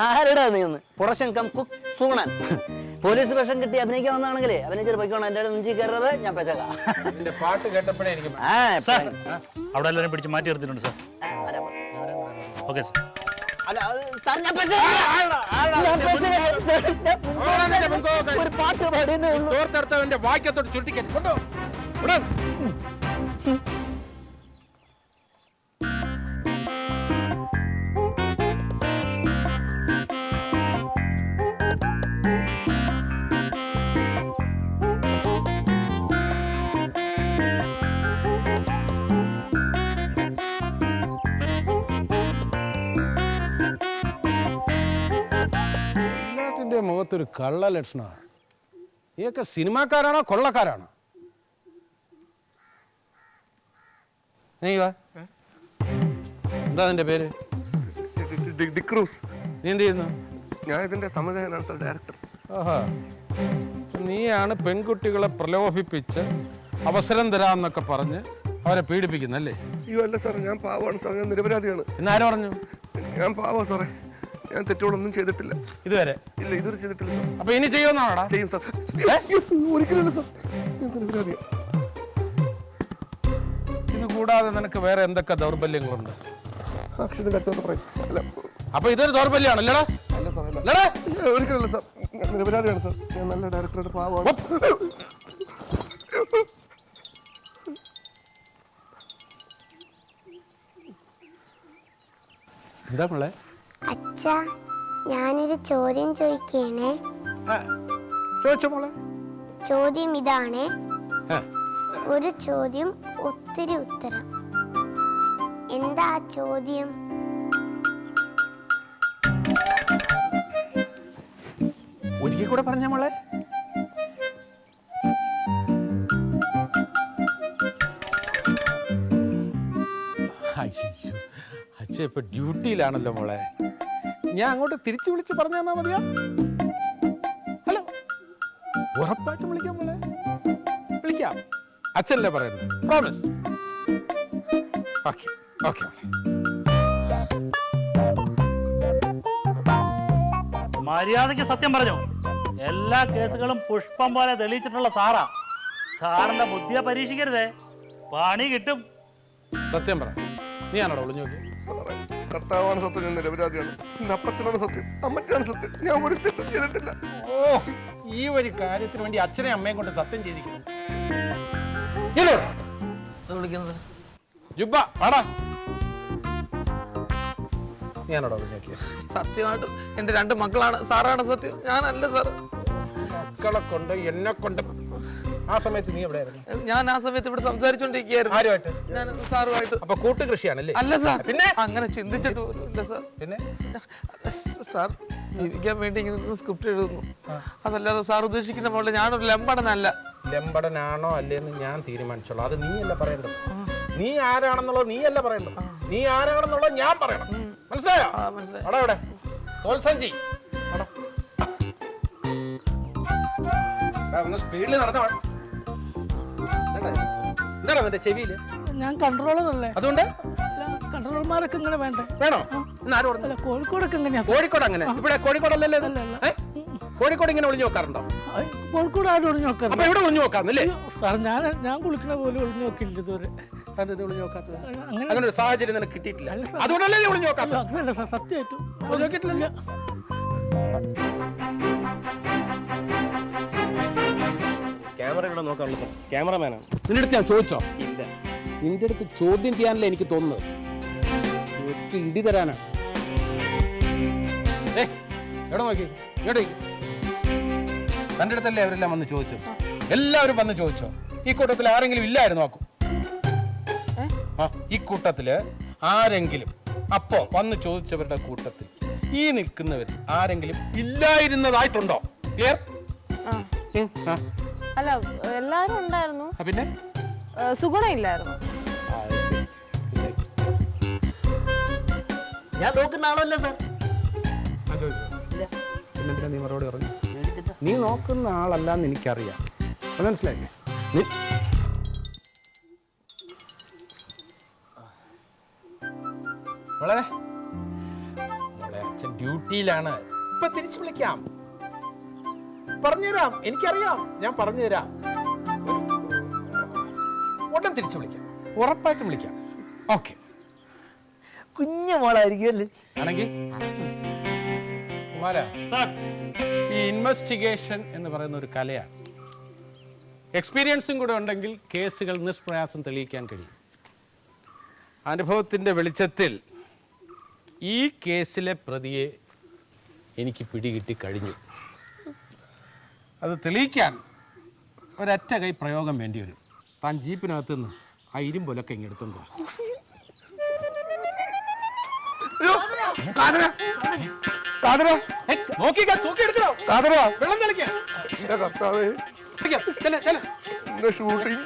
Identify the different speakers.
Speaker 1: ആരെടാ നീ ഒന്ന് production come cook സൂണൻ police വേഷം കിട്ടി അഭിനയിക്കാൻ വന്നാണെങ്കിലേ അഭിനയിച്ചൊരു പൊയ്ക്കോണം. എന്റെ നെഞ്ചി കയറുന്നത് ഞാൻ പെച്ചേക്കാം.
Speaker 2: പാട്ട് കേട്ടപ്പോഴേ എനിക്ക്
Speaker 3: അവിടെ എല്ലാവരും പിടിച്ച് മാറ്റി നിർത്തിയിട്ടുണ്ട് സാർ. Okay sir.
Speaker 1: ഒരു പാട്ട് പാടിയെന്നേ ഉള്ളൂ.
Speaker 2: തോർത്തെടുത്തവന്റെ വാക്യത്തോട് ചുരുട്ടിക്കാൻ കൊണ്ടോ. മുഖത്തൊരു കള്ള ലക്ഷണമാണ്. നീയൊക്കെ സിനിമാക്കാരാണോ കൊള്ളക്കാരാണോ? നീ വാ. എന്താ നിന്റെ പേര്?
Speaker 4: ഡിക്രൂസ്.
Speaker 2: നീ എന്ത് ചെയ്യുന്നു?
Speaker 4: ഞാൻ ഇതിന്റെ സംവിധായകനാണ് സാർ, ഡയറക്ടർ.
Speaker 2: ഓഹോ, നീയാണ് പെൺകുട്ടികളെ പ്രലോഭിപ്പിച്ച് അവസരം തരാമെന്നൊക്കെ പറഞ്ഞ് അവരെ പീഡിപ്പിക്കുന്നല്ലേ?
Speaker 4: അയ്യോ അല്ല സാർ, ഞാൻ പാവമാണ് സാർ, ഞാൻ നിരപരാധിയാണ്.
Speaker 2: എന്നാരും പറഞ്ഞു?
Speaker 4: ഞാൻ പാവാ സാറേ, ഞാൻ തെറ്റുകളൊന്നും ചെയ്തിട്ടില്ല
Speaker 2: ഇതുവരെ.
Speaker 4: ഇല്ല, ഇതുവരെ ചെയ്തിട്ടില്ല സാർ.
Speaker 2: അപ്പൊ ഇനി ചെയ്യുമെന്നാണോടാ?
Speaker 4: ചെയ്യും സാർ. ഒരിക്കലല്ല സാർ, ഞാൻ നിരപരാധിയാണ്.
Speaker 2: ഇത് കൂടാതെ നിനക്ക് വേറെ എന്തൊക്കെ ദൗർബല്യങ്ങളുണ്ട്?
Speaker 4: അക്ഷരം കട്ടെന്ന് പറയും. അല്ല,
Speaker 2: അപ്പൊ ഇതൊരു ദൗർബല്യമാണല്ലേടാ?
Speaker 4: അല്ല സാർ, അല്ല.
Speaker 2: അല്ലടാ?
Speaker 4: ഒരിക്കലല്ല സാർ, ഞാൻ നിരപരാധിയാണ് സാർ. ഞാൻ നല്ല ഡയറക്ടറുടെ പാവമാണ്.
Speaker 2: എന്താ മോളെ?
Speaker 5: അച്ഛാ, ഞാനൊരു ചോദ്യം ചോദിക്കണേ.
Speaker 2: ചോദിച്ചോ മോളെ.
Speaker 5: ചോദ്യം ഇതാണ്. ഒരു ചോദ്യം ഒത്തിരി ഉത്തരം. എന്താ ചോദ്യം?
Speaker 2: ഒരിക്കൽ കൂടെ പറഞ്ഞ മോളെ. അച്ഛ ഇപ്പൊ ഡ്യൂട്ടിയിലാണല്ലോ മോളെ. ഞാൻ അങ്ങോട്ട് തിരിച്ചു വിളിച്ച് പറഞ്ഞു തന്നാ മതിയാ? ഹലോ, ഉറപ്പായിട്ടും വിളിക്കാം മോളെ, വിളിക്കാം. അച്ഛനല്ലേ പറയുന്നത്? പ്രോമിസ്. Okay okay.
Speaker 3: മര്യാദയ്ക്ക് സത്യം പറഞ്ഞു. എല്ലാ കേസുകളും പുഷ്പം പോലെ തെളിയിച്ചിട്ടുള്ള സാറാ. സാറിന്റെ ബുദ്ധിയെ പരീക്ഷിക്കരുതേ, പണി കിട്ടും.
Speaker 2: സത്യം പറ, നീയാണോ ഒളിഞ്ഞു നോക്കി?
Speaker 4: കർത്താവാണ് സത്യം, ഞാൻ നിരപരാധിയാണ്. എന്റെ അപ്പച്ചനാണ് സത്യം, അമ്മച്ചാണ് സത്യം, ഞാൻ ഒരു തെറ്റും ചെയ്തിട്ടില്ല.
Speaker 2: ഓ, ഈ ഒരു കാര്യത്തിന് വേണ്ടി അച്ഛനെ അമ്മയും കൊണ്ട് സത്യം ചെയ്തിരിക്കുന്നു.
Speaker 6: സത്യമായിട്ടും എന്റെ രണ്ട് മക്കളാണ് സാറാണ് സത്യം, ഞാനല്ല സാർ.
Speaker 2: മക്കളെ കൊണ്ട് എന്നെ കൊണ്ട് ആ സമയത്ത് നീ എവിടെയായിരുന്നു?
Speaker 6: ഞാൻ ആ സമയത്ത് ഇവിടെ സംസാരിച്ചോണ്ടിരിക്കുകയായിരുന്നു.
Speaker 2: ആരുമായിട്ട്?
Speaker 6: ഞാൻ സാറുമായിട്ട്.
Speaker 2: അപ്പൊ കൂട്ടുകൃഷിയാണല്ലേ?
Speaker 6: അല്ല സാർ,
Speaker 2: പിന്നെ
Speaker 6: അങ്ങനെ ചിന്തിച്ചിട്ട് പോലുമില്ല സാർ.
Speaker 2: പിന്നെ
Speaker 6: സാർ ജീവിക്കാൻ വേണ്ടി ഇങ്ങനെ സ്ക്രിപ്റ്റ് എഴുതുന്നു, അതല്ലാതെ സാർ ഉദ്ദേശിക്കുന്ന പോലെ ഞാനൊരു ലംബടനല്ല.
Speaker 2: ലംബടനാണോ അല്ലേന്ന് ഞാൻ തീരുമാനിച്ചോളാം. അത് നീയല്ല പറയേണ്ടത്. നീ ആരാണെന്നുള്ളത് നീയല്ല പറയേണ്ടത്, നീ ആരാണെന്നുള്ളത് ഞാൻ പറയണം. മനസ്സിലായോ? അവിടെ എവിടെ തോൽസഞ്ചി ഒന്ന് സ്പീഡിൽ നടന്നോ. എന്താണോ നിന്റെ ചെവിയില്?
Speaker 7: ഞാൻ കൺട്രോളറല്ലേ,
Speaker 2: അതുകൊണ്ട്
Speaker 7: കൺട്രോളർമാരൊക്കെ ഇങ്ങനെ വേണ്ടേ?
Speaker 2: വേണോ? ആര് പറഞ്ഞു?
Speaker 7: കോഴിക്കോടൊക്കെ എങ്ങനെയാ?
Speaker 2: കോഴിക്കോട് അങ്ങനെ. ഇവിടെ കോഴിക്കോടല്ലല്ലോ. കോഴിക്കോട് ഇങ്ങനെ ഒളിഞ്ഞു നോക്കാറുണ്ടോ?
Speaker 7: കോഴിക്കോട് ആരും ഒളിഞ്ഞു നോക്കാം.
Speaker 2: അപ്പൊ ഇവിടെ ഒളിഞ്ഞു നോക്കാന്നല്ലേ?
Speaker 7: സാർ, ഞാൻ കുളിക്കണ പോലും ഒളിഞ്ഞു നോക്കില്ല ഇതുവരെ.
Speaker 2: ഒളിഞ്ഞു നോക്കാത്തത് അങ്ങനെ ഒരു സാഹചര്യം നിനക്ക് കിട്ടിയിട്ടില്ല, അതുകൊണ്ടല്ലേ നീ ഒളിഞ്ഞു നോക്കാത്തത്?
Speaker 7: അതല്ല സാർ, സത്യമായിട്ടും
Speaker 2: നോക്കിയിട്ടില്ല.
Speaker 8: ക്യാമറ ഇവിടെ നോക്കാറുള്ളൂ സാർ, ക്യാമറമാനാണ്.
Speaker 2: നിന്റെ അടുത്ത് ഞാൻ ചോദിച്ചോ?
Speaker 8: ഇല്ല.
Speaker 2: നിന്റെ അടുത്ത് ചോദ്യം ചെയ്യാനല്ലേ എനിക്ക് തോന്നുന്നത്, ഇടി തരാനാണ്. എവിടെ നോക്കി എവിടെ? തന്റെ അടുത്തല്ലേ അവരെല്ലാം വന്ന് ചോദിച്ചു? എല്ലാവരും വന്ന് ചോദിച്ചോ? ഈ കൂട്ടത്തിൽ ആരെങ്കിലും ഇല്ലായിരുന്നു നോക്കും? ഈ കൂട്ടത്തില് ആരെങ്കിലും അപ്പോ വന്ന് ചോദിച്ചവരുടെ കൂട്ടത്തിൽ ഈ നിൽക്കുന്നവർ ആരെങ്കിലും ഇല്ലായിരുന്നതായിട്ടുണ്ടോ? ക്ലിയർ?
Speaker 9: അല്ല, എല്ലാരും ഉണ്ടായിരുന്നു.
Speaker 2: പിന്നെ
Speaker 9: സുഗുണ ഇല്ലായിരുന്നു.
Speaker 1: ഞാൻ നോക്കുന്ന ആളല്ല സാർ.
Speaker 2: പിന്നെന്തിനാ നീ മറുപടി പറഞ്ഞു? നീ നോക്കുന്ന ആളല്ലാന്ന് എനിക്കറിയാം, മനസ്സിലായില്ലേ? മോളെ മോളെ, അച്ഛൻ അച്ഛൻ ഡ്യൂട്ടിയിലാണ്. ഇപ്പൊ തിരിച്ചു വിളിക്കാം. പറഞ്ഞുതരാം, എനിക്കറിയാം, ഞാൻ പറഞ്ഞുതരാം. ഉടൻ തിരിച്ചു വിളിക്കാം, ഉറപ്പായിട്ടും വിളിക്കാം. ഓക്കെ.
Speaker 1: കുഞ്ഞു മോളായിരിക്കും അല്ലേ?
Speaker 2: ആണെങ്കിൽ കുമാരാ,
Speaker 3: സാർ
Speaker 2: ഈ ഇൻവെസ്റ്റിഗേഷൻ എന്ന് പറയുന്ന ഒരു കലയാണ്. എക്സ്പീരിയൻസും കൂടെ ഉണ്ടെങ്കിൽ കേസുകൾ നിഷ്പ്രയാസം തെളിയിക്കാൻ കഴിയും. അനുഭവത്തിൻ്റെ വെളിച്ചത്തിൽ ഈ കേസിലെ പ്രതിയെ എനിക്ക് പിടികിട്ടി കഴിഞ്ഞു. അത് തെളിയിക്കാൻ ഒരൊറ്റ കൈ പ്രയോഗം വേണ്ടി വരും. താൻ ജീപ്പിനകത്ത് നിന്ന് ആ ഇരുമ്പൊലൊക്കെ ഇങ്ങെടുത്തുണ്ടോ? നോക്കിക്കാ, തൂക്കിയെടുക്കണോ? വെള്ളം തെളിക്കാം.
Speaker 4: എന്റെ കർത്താവേ,
Speaker 2: ചെല്ല, ചെല്ല.
Speaker 4: എന്റെ ഷൂട്ടിങ്